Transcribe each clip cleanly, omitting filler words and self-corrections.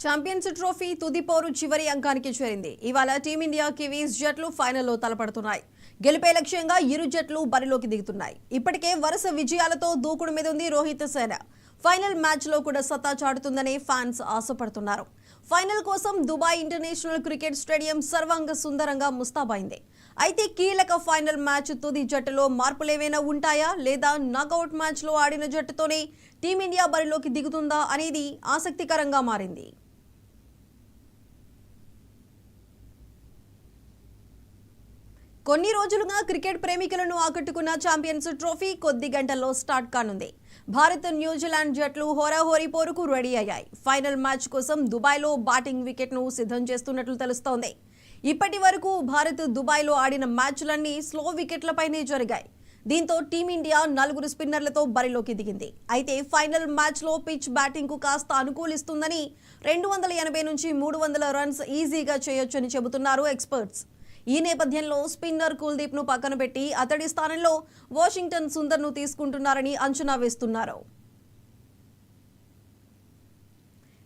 Champions trophy తుది పోరు చివరి అంకానికి చేరింది. ఇవాళ టీమిండియా కివీస్ జట్లు ఫైనల్లో తలపడుతున్నాయి. గెలుపే లక్ష్యంగా ఇరు జట్లు బరిలోకి దిగుతున్నాయి. ఇప్పటికే వరుస విజయాలతో దూకుడు మీద ఉంది రోహిత్ సేన. ఫైనల్ మ్యాచ్లో కూడా సత్తా చాటుతుందని ఫ్యాన్స్ ఆశపడుతున్నారు. ఫైనల్ కోసం దుబాయ్ ఇంటర్నేషనల్ క్రికెట్ స్టేడియం సర్వాంగ సుందరంగా ముస్తాబైంది. అయితే కీలక ఫైనల్ మ్యాచ్ తుది జట్టులో మార్పులేవైనా ఉంటాయా లేదా నాకౌట్ మ్యాచ్లో ఆడిన జట్టుతోనే టీమిండియా బరిలోకి దిగుతుందా అనేది ఆసక్తికరంగా మారింది. కొన్ని రోజులుగా క్రికెట్ ప్రేమికులను ఆకట్టుకున్న ఛాంపియన్స్ ట్రోఫీ కొద్ది గంటల్లో స్టార్ట్ కానుంది. భారత్ న్యూజిలాండ్ జట్లు హోరాహోరీ పోరుకు రెడీ అయ్యాయి. ఫైనల్ మ్యాచ్ కోసం దుబాయ్లో బ్యాటింగ్ వికెట్ను సిద్ధం చేస్తున్నట్లు తెలుస్తోంది. ఇప్పటి వరకు భారత్ దుబాయ్లో ఆడిన మ్యాచ్లన్నీ స్లో వికెట్లపైనే జరిగాయి. దీంతో టీమిండియా 4 స్పిన్నర్లతో బరిలోకి దిగింది. అయితే ఫైనల్ మ్యాచ్లో పిచ్ బ్యాటింగ్కు కాస్త అనుకూలిస్తుందని 280 నుంచి 300 రన్స్ ఈజీగా చేయొచ్చని చెబుతున్నారు ఎక్స్పర్ట్స్. ఈ నేపథ్యంలో స్పిన్నర్ కుల్దీప్ను పక్కన పెట్టి అతడి స్థానంలో వాషింగ్టన్ సుందర్ను తీసుకుంటున్నారని అంచనా వేస్తున్నారు.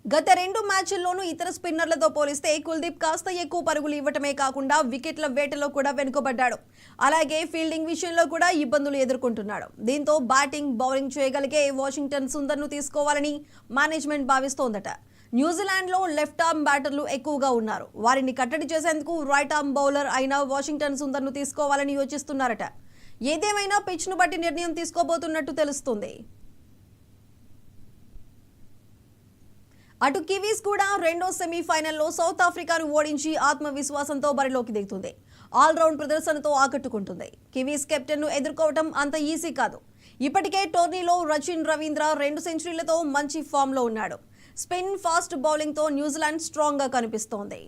గత 2 మ్యాచ్ల్లోనూ ఇతర స్పిన్నర్లతో పోలిస్తే కుల్దీప్ కాస్త ఎక్కువ పరుగులు ఇవ్వటమే కాకుండా వికెట్ల వేటలో కూడా వెనుకబడ్డాడు. అలాగే ఫీల్డింగ్ విషయంలో కూడా ఇబ్బందులు ఎదుర్కొంటున్నాడు. దీంతో బ్యాటింగ్, బౌలింగ్ చేయగలిగే వాషింగ్టన్ సుందర్ను తీసుకోవాలని మేనేజ్మెంట్ భావిస్తోందట. న్యూజిలాండ్లో లెఫ్ట్ ఆర్మ్ బ్యాటర్లు ఎక్కువగా ఉన్నారు. వారిని కట్టడి చేసేందుకు రైట్ ఆర్మ్ బౌలర్ అయిన వాషింగ్టన్ సుందర్ను తీసుకోవాలని యోచిస్తున్నారట. ఏదేమైనా పిచ్ను బట్టి నిర్ణయం తీసుకోబోతున్నట్టు తెలుస్తుంది. అటు కివీస్ కూడా రెండో సెమీఫైనల్లో సౌత్ ఆఫ్రికాను ఓడించి ఆత్మవిశ్వాసంతో బరిలోకి దిగుతుంది. ఆల్రౌండ్ ప్రదర్శనతో ఆకట్టుకుంటుంది. కివీస్ కెప్టెన్ను ఎదుర్కోవటం అంత ఈజీ కాదు. ఇప్పటికే టోర్నీలో రచిన్ రవీంద్ర 2 సెంచరీలతో మంచి ఫామ్లో ఉన్నాడు. స్పిన్, ఫాస్ట్ బౌలింగ్తో న్యూజిలాండ్ స్ట్రాంగ్గా కనిపిస్తోంది.